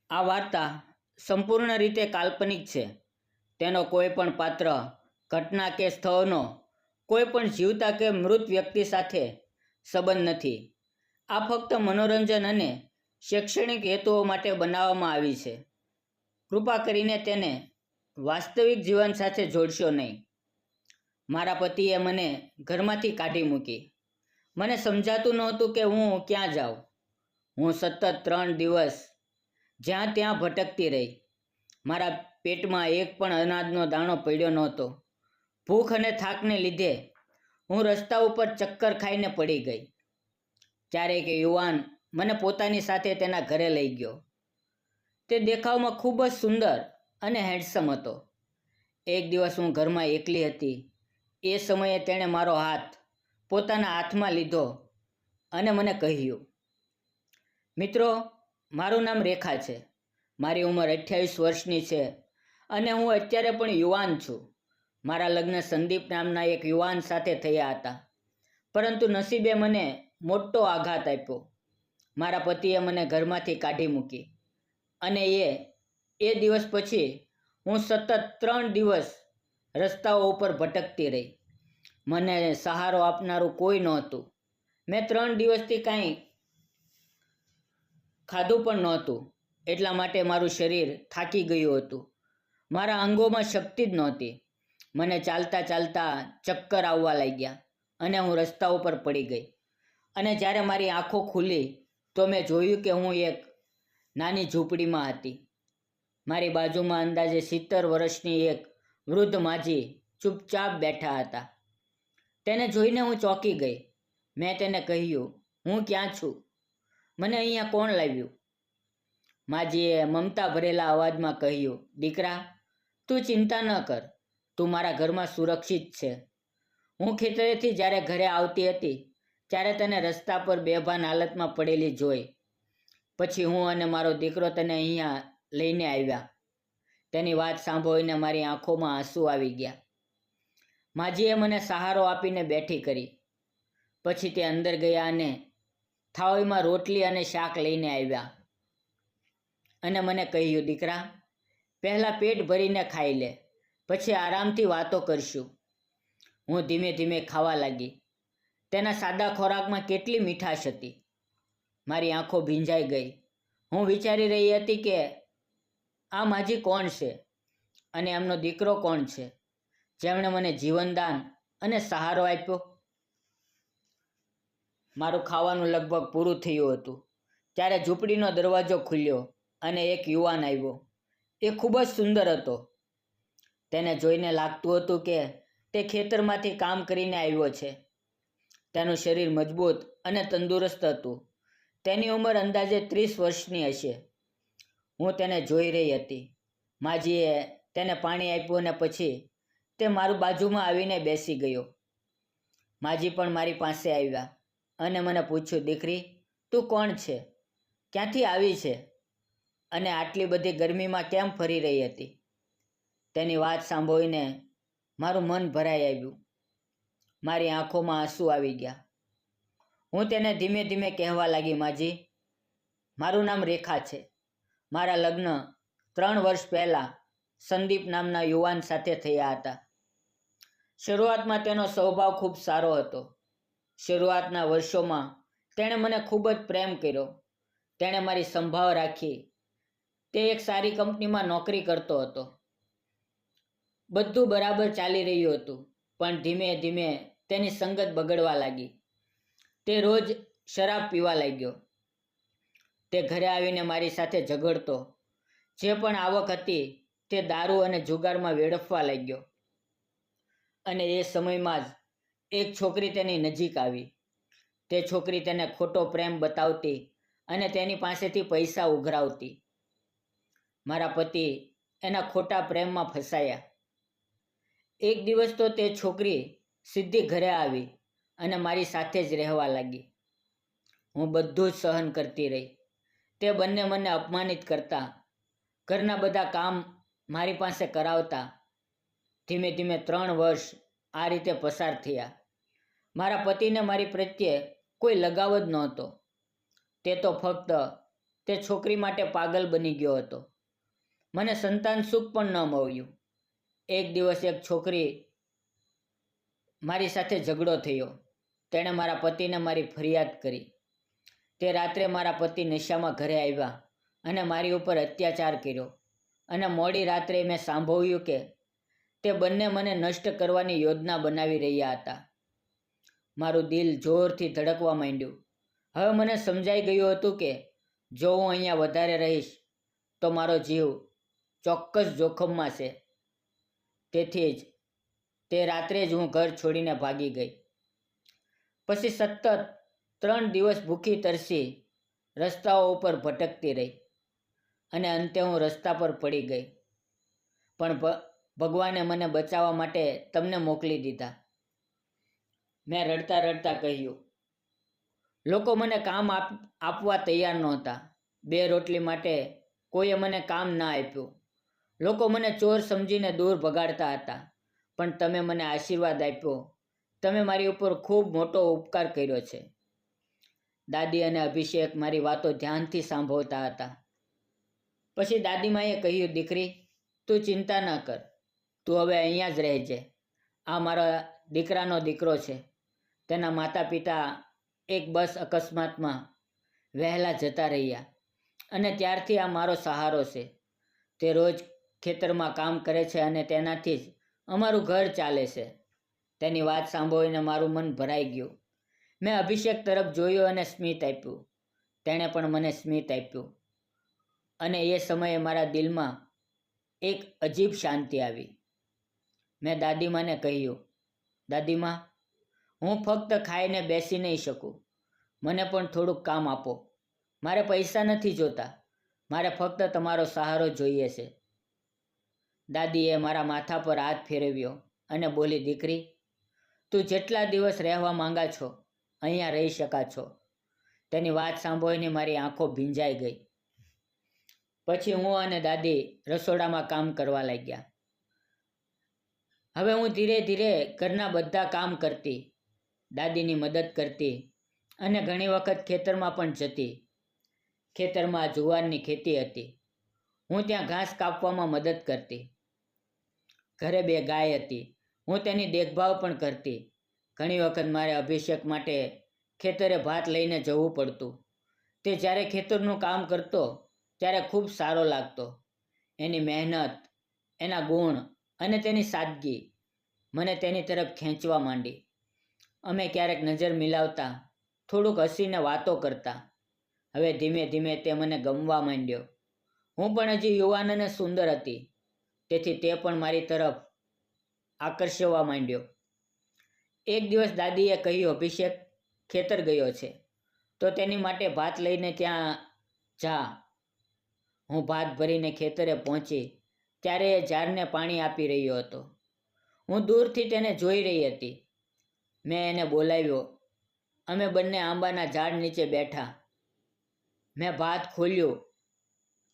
આ વાર્તા સંપૂર્ણ રીતે કાલ્પનિક છે. તેનો કોઈ પણ પાત્ર, ઘટના કે સ્થળનો કોઈ પણ જીવતા કે મૃત વ્યક્તિ સાથે સંબંધ નથી. આ ફક્ત મનોરંજન અને શૈક્ષણિક હેતુઓ માટે બનાવવામાં આવી છે. કૃપા કરીને તેને વાસ્તવિક જીવન સાથે જોડશો નહીં. મારા પતિએ મને ઘરમાંથી કાઢી મૂકી. મને સમજાતું નહોતું કે હું ક્યાં જાઉં. હું સતત 3 દિવસ જ્યાં ત્યાં ભટકતી રહી. મારા પેટમાં એક પણ અનાજનો દાણો પડ્યો નહોતો. ભૂખ અને થાકને લીધે હું રસ્તા ઉપર ચક્કર ખાઈને પડી ગઈ. ક્યારેક એક યુવાન મને પોતાની સાથે તેના ઘરે લઈ ગયો. તે દેખાવમાં ખૂબ જ સુંદર અને હેન્ડસમ હતો. એક દિવસ હું ઘરમાં એકલી હતી. એ સમયે તેણે મારો હાથ પોતાના હાથમાં લીધો અને મને કહ્યું, મિત્રો, મારું નામ રેખા છે. મારી ઉંમર 28 વર્ષની છે અને હું અત્યારે પણ યુવાન છું. મારા લગ્ન સંદીપ નામના એક યુવાન સાથે થયા હતા, પરંતુ નસીબે મને મોટો આઘાત આપ્યો. મારા પતિએ મને ઘરમાંથી કાઢી મૂકી અને એ દિવસ પછી હું સતત 3 દિવસ રસ્તાઓ ઉપર ભટકતી રહી. મને સહારો આપનારું કોઈ નહોતું. મેં 3 દિવસથી કાંઈ ખાધું પણ નહોતું. એટલા માટે મારું શરીર થાકી ગયું હતું. મારા અંગોમાં શક્તિ જ નહોતી. મને ચાલતા ચાલતા ચક્કર આવવા લાગ્યા અને હું રસ્તા ઉપર પડી ગઈ. અને જ્યારે મારી આંખો ખુલી તો મેં જોયું કે હું એક નાની ઝૂંપડીમાં હતી. મારી બાજુમાં અંદાજે 70 વર્ષની એક વૃદ્ધ માજી ચૂપચાપ બેઠા હતા. તેને જોઈને હું ચોંકી ગઈ. મેં તેને કહ્યું, હું ક્યાં છું? મને અહીંયા કોણ લાવ્યું? માજીએ મમતા ભરેલા અવાજમાં કહ્યું, દીકરા, તું ચિંતા ન કર. તું મારા ઘરમાં સુરક્ષિત છે. હું ખેતરેથી જ્યારે ઘરે આવતી હતી ત્યારે તને રસ્તા પર બેભાન હાલતમાં પડેલી જોઈ. પછી હું અને મારો દીકરો તને અહીંયા લઈને આવ્યા. તેની વાત સાંભળીને મારી આંખોમાં આંસુ આવી ગયા. માજીએ મને સહારો આપીને બેઠી કરી. પછી તે અંદર ગયા અને થાળીમાં રોટલી અને શાક લઈને આવ્યા અને મને કહ્યું, દીકરા, પહેલાં પેટ ભરીને ખાઈ લે, પછી આરામથી વાતો કરશું. હું ધીમે ધીમે ખાવા લાગી. તેના સાદા ખોરાકમાં કેટલી મીઠાશ હતી. મારી આંખો ભીંજાઈ ગઈ. હું વિચારી રહી હતી કે આ માજી કોણ છે અને એમનો દીકરો કોણ છે, જેમણે મને જીવનદાન અને સહારો આપ્યો. મારું ખાવાનું લગભગ પૂરું થયું હતું ત્યારે ઝૂંપડીનો દરવાજો ખુલ્યો અને એક યુવાન આવ્યો. એ ખૂબ જ સુંદર હતો. તેને જોઈને લાગતું હતું કે તે ખેતરમાંથી કામ કરીને આવ્યો છે. તેનું શરીર મજબૂત અને તંદુરસ્ત હતું. તેની ઉંમર અંદાજે 30 વર્ષની હશે. હું તેને જોઈ રહી હતી. માજીએ તેને પાણી આપ્યું અને પછી તે મારી બાજુમાં આવીને બેસી ગયો. માજી પણ મારી પાસે આવ્યા અને મને પૂછ્યું, દીકરી, તું કોણ છે? ક્યાંથી આવી છે? અને આટલી બધી ગરમીમાં કેમ ફરી રહી હતી? તેની વાત સાંભળીને મારું મન ભરાઈ આવ્યું. મારી આંખોમાં આંસુ આવી ગયા. હું તેને ધીમે ધીમે કહેવા લાગી, માજી, મારું નામ રેખા છે. મારા લગ્ન 3 વર્ષ પહેલાં સંદીપ નામના યુવાન સાથે થયા હતા. શરૂઆતમાં તેનો સ્વભાવ ખૂબ સારો હતો. શરૂઆતના વર્ષોમાં તેણે મને ખૂબ જ પ્રેમ કર્યો. તેણે મારી સંભાળ રાખી. તે એક સારી કંપનીમાં નોકરી કરતો હતો. બધું બરાબર ચાલી રહ્યું હતું, પણ ધીમે ધીમે તેની સંગત બગડવા લાગી. તે રોજ શરાબ પીવા લાગ્યો. તે ઘરે આવીને મારી સાથે ઝઘડતો. જે પણ આવક હતી તે દારૂ અને જુગારમાં વેડફવા લાગ્યો. અને એ સમયમાં જ એક છોકરી તેની નજીક આવી. તે છોકરી તેને ખોટો પ્રેમ બતાવતી અને તેની પાસેથી પૈસા ઉઘરાવતી. મારા પતિ એના ખોટા પ્રેમમાં ફસાયા. એક દિવસ તો તે છોકરી સીધી ઘરે આવી અને મારી સાથે જ રહેવા લાગી. હું બધું જ સહન કરતી રહી. તે બંને મને અપમાનિત કરતા, ઘરના બધા કામ મારી પાસે કરાવતા. ધીમે ધીમે 3 વર્ષ આ રીતે પસાર થયા. મારા પતિને મારી પ્રત્યે કોઈ લગાવ જ નહોતો. તે તો ફક્ત તે છોકરી માટે પાગલ બની ગયો હતો. મને સંતાન સુખ પણ ન મળ્યું. એક દિવસ એક છોકરી મારી સાથે ઝઘડો થયો. તેણે મારા પતિને મારી ફરિયાદ કરી. તે રાત્રે મારા પતિ નશામાં ઘરે આવ્યા અને મારી ઉપર અત્યાચાર કર્યો. અને મોડી રાત્રે મેં સાંભળ્યું કે તે બંને મને નષ્ટ કરવાની યોજના બનાવી રહ્યા હતા. મારું દિલ જોરથી ધડકવા માંડ્યું. હવે મને સમજાઈ ગયું હતું કે જો હું અહીંયા વધારે રહીશ તો મારો જીવ ચોક્કસ જોખમમાં છે. તેથી જ તે રાત્રે જ હું ઘર છોડીને ભાગી ગઈ. પછી સતત 3 દિવસ ભૂખી તરસી રસ્તાઓ ઉપર ભટકતી રહી અને અંતે હું રસ્તા પર પડી ગઈ. પણ ભગવાને મને બચાવવા માટે તમને મોકલી દીધા. મેં રડતા રડતા કહ્યું. લોકો મને કામ આપવા તૈયાર નહોતા. 2 રોટલી માટે કોઈએ મને કામ ના આપ્યું. લોકો મને ચોર સમજીને દૂર ભગાડતા હતા. પણ તમે મને આશીર્વાદ આપ્યો. તમે મારી ઉપર ખૂબ મોટો ઉપકાર કર્યો છે. દાદી અને અભિષેક મારી વાતો ધ્યાનથી સાંભળતા હતા. પછી દાદીમાએ કહ્યું, દીકરી, તું ચિંતા ન કર. તું હવે અહીંયા જ રહેજે. આ મારા દીકરાનો દીકરો છે. તેના માતા પિતા એક બસ અકસ્માતમાં વહેલા જતા રહ્યા અને ત્યારથી આ મારો સહારો છે. તે રોજ ખેતરમાં કામ કરે છે અને તેનાથી જ અમારું ઘર ચાલે છે. તેની વાત સાંભળીને મારું મન ભરાઈ ગયું. મેં અભિષેક તરફ જોયું અને સ્મિત આપ્યું. તેણે પણ મને સ્મિત આપ્યું. અને એ સમયે મારા દિલમાં એક અજીબ શાંતિ આવી. મેં દાદીમાને કહ્યું, દાદીમા, હું ફક્ત ખાઈને બેસી નહીં શકું. મને પણ થોડુંક કામ આપો. મારે પૈસા નથી જોતા. મારે ફક્ત તમારો સહારો જોઈએ છે. દાદીએ મારા માથા પર હાથ ફેરવ્યો અને બોલી, દીકરી, તું જેટલા દિવસ રહેવા માંગા છો અહીંયા રહી શકા છો. તેની વાત સાંભળીને મારી આંખો ભીંજાઈ ગઈ. પછી હું અને દાદી રસોડામાં કામ કરવા લાગ્યા. હવે હું ધીરે ધીરે ઘરના બધા કામ કરતી, દાદીની મદદ કરતી અને ઘણી વખત ખેતરમાં પણ જતી. ખેતરમાં જુવારની ખેતી હતી. હું ત્યાં ઘાસ કાપવામાં મદદ કરતી. ઘરે 2 ગાય હતી. હું તેની દેખભાળ પણ કરતી. ઘણી વખત મારે અભિષેક માટે ખેતરે ભાત લઈને જવું પડતું. તે જ્યારે ખેતરનું કામ કરતો ત્યારે ખૂબ સારો લાગતો. એની મહેનત, એના ગુણ અને તેની સાદગી મને તેની તરફ ખેંચવા માંડી. અમે ક્યારેક નજર મિલાવતા, થોડુંક હસીને વાતો કરતા. હવે ધીમે ધીમે તે મને ગમવા માંડ્યો. હું પણ હજી યુવાન અને સુંદર હતી. તેથી તે પણ મારી તરફ આકર્ષવા માંડ્યો. એક દિવસ દાદીએ કહ્યું, અભિષેક ખેતર ગયો છે તો તેની માટે ભાત લઈને ત્યાં જા. હું ભાત ભરીને ખેતરે પહોંચી ત્યારે એ ઝાડને પાણી આપી રહ્યો હતો. હું દૂરથી તેને જોઈ રહી હતી. મેં એને બોલાવ્યો. અમે બંને આંબાના ઝાડ નીચે બેઠા. મેં ભાત ખોલ્યું.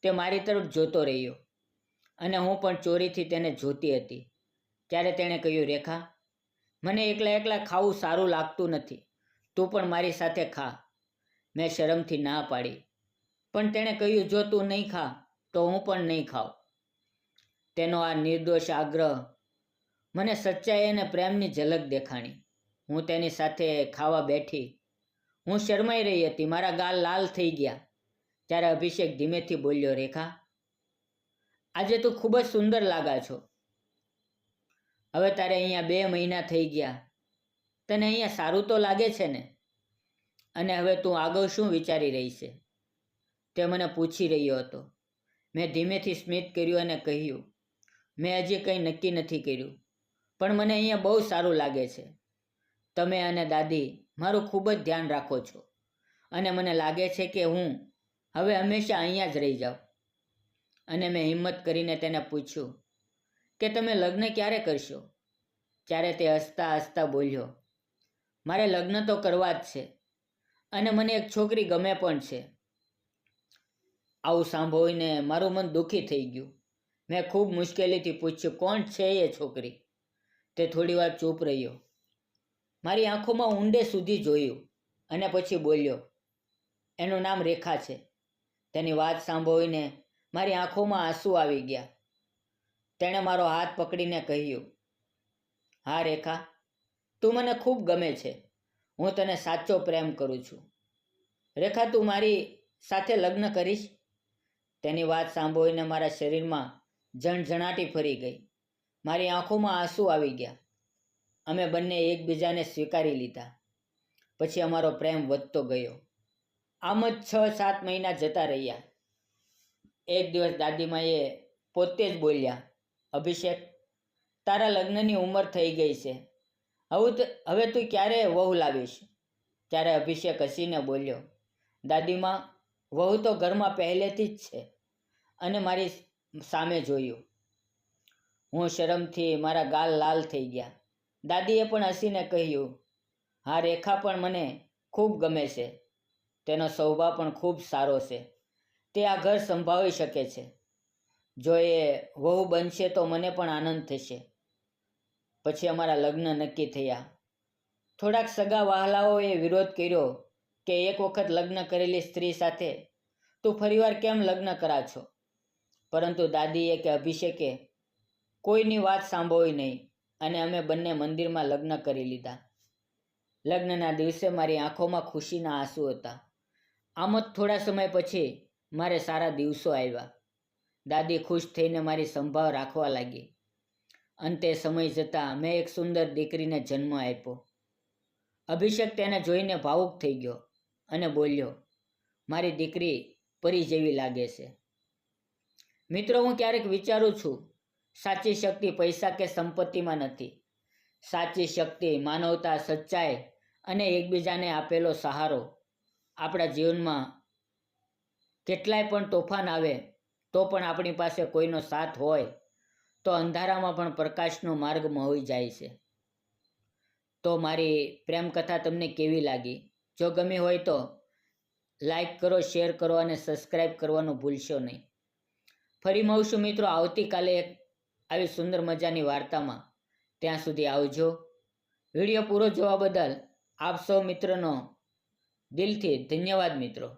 તે મારી તરફ જોતો રહ્યો અને હું પણ ચોરીથી તેને જોતી હતી. ત્યારે તેણે કહ્યું, રેખા, મને એકલા એકલા ખાવું સારું લાગતું નથી. તું પણ મારી સાથે ખા. મેં શરમથી ના પાડી. પણ તેણે કહ્યું, જો તું નહીં ખા તો હું પણ નહીં ખાઉં. તેનો આ નિર્દોષ આગ્રહ મને સચ્ચાઈ અને પ્રેમની ઝલક દેખાણી. હું તેની સાથે ખાવા બેઠી. હું શરમાઈ રહી હતી. મારા ગાલ લાલ થઈ ગયા. ત્યારે અભિષેક ધીમેથી બોલ્યો, રેખા, આજે તું ખૂબ જ સુંદર લાગા છો. હવે તારે અહીંયા 2 મહિના થઈ ગયા. તને અહીંયા સારું તો લાગે છે ને? અને હવે તું આગળ શું વિચારી રહી છે? તે મને પૂછી રહ્યો હતો. મેં ધીમેથી સ્મિત કર્યું અને કહ્યું, મેં હજી કંઈ નક્કી નથી કર્યું, પણ મને અહીંયા બહુ સારું લાગે છે. તમે અને દાદી મારું ખૂબ જ ધ્યાન રાખો છો અને મને લાગે છે કે હું હવે હંમેશા અહીંયા જ રહી જાઉં. અને મેં હિંમત કરીને તેને પૂછ્યું કે તમે લગ્ન ક્યારે કરશો? ત્યારે તે હસતા હસતા બોલ્યો, મારે લગ્ન તો કરવા જ છે અને મને એક છોકરી ગમે પણ છે. આવું સાંભળીને મારું મન દુઃખી થઈ ગયું. મેં ખૂબ મુશ્કેલીથી પૂછ્યું, કોણ છે એ છોકરી? તે થોડીવાર ચૂપ રહ્યો. મારી આંખોમાં ઊંડે સુધી જોયું અને પછી બોલ્યો, એનું નામ રેખા છે. તેની વાત સાંભળીને મારી આંખોમાં આંસુ આવી ગયા. તેણે મારો હાથ પકડીને કહ્યું, હા રેખા, તું મને ખૂબ ગમે છે. હું તને સાચો પ્રેમ કરું છું. રેખા, તું મારી સાથે લગ્ન કરીશ? તેની વાત સાંભળીને મારા શરીરમાં ઝણઝણાટી ફરી ગઈ. મારી આંખોમાં આંસુ આવી ગયા. અમે બંને એકબીજાને સ્વીકારી લીધા. પછી અમારો પ્રેમ વધતો ગયો. આમ જ 6-7 મહિના જતા રહ્યા. એક દિવસ દાદીમાએ પોતે જ બોલ્યા, અભિષેક, તારા લગ્નની ઉંમર થઈ ગઈ છે. હવે તું ક્યારે વહુ લાવીશ? ત્યારે અભિષેક હસીને બોલ્યો, દાદીમા, વહુ તો ઘરમાં પહેલેથી જ છે. અને મારી સામે જોયું. હું શરમથી મારા ગાલ લાલ થઈ ગયા. દાદીએ પણ હસીને કહ્યું, હા રેખા પણ મને ખૂબ ગમે છે. તેનો સ્વભાવ પણ ખૂબ સારો છે. તે આ ઘર સંભાળી શકે છે. જો એ વહુ બનશે તો મને પણ આનંદ થશે. પછી અમારા લગ્ન નક્કી થયા. થોડાક સગા વહાલાઓએ વિરોધ કર્યો કે એક વખત લગ્ન કરેલી સ્ત્રી સાથે તું ફરીવાર કેમ લગ્ન કરા છો? પરંતુ દાદીએ કે અભિષેકે કોઈની વાત સાંભળી નહીં અને અમે બંને મંદિરમાં લગ્ન કરી લીધા. લગ્નના દિવસે મારી આંખોમાં ખુશીના આંસુ હતા. આમ જ થોડા સમય પછી મારે સારા દિવસો આવ્યા. દાદી ખુશ થઈને મારી સંભાળ રાખવા લાગી. અંતે સમય જતાં મેં એક સુંદર દીકરીને જન્મ આપ્યો. અભિષેક તેને જોઈને ભાવુક થઈ ગયો અને બોલ્યો, મારી દીકરી પરી જેવી લાગે છે. મિત્રો, હું ક્યારેક વિચારું છું, સાચી શક્તિ પૈસા કે સંપત્તિમાં નથી. સાચી શક્તિ માનવતા, સચ્ચાઈ અને એકબીજાને આપેલો સહારો. આપણા જીવનમાં કેટલાય પણ તોફાન આવે તો પણ આપણી પાસે કોઈનો સાથ હોય તો અંધારામાં પણ પ્રકાશનો માર્ગ મળી જાય છે. તો મારી પ્રેમ કથા તમને કેવી લાગી? જો ગમી હોય તો લાઈક કરો, શેર કરો અને સબસ્ક્રાઈબ કરવાનું ભૂલશો નહીં. ફરી મળશું મિત્રો આવતીકાલે એક આવી સુંદર મજાની વાર્તામાં. ત્યાં સુધી આવજો. વિડીયો પૂરો જોવા બદલ આપ સૌ મિત્રનો દિલથી ધન્યવાદ મિત્રો.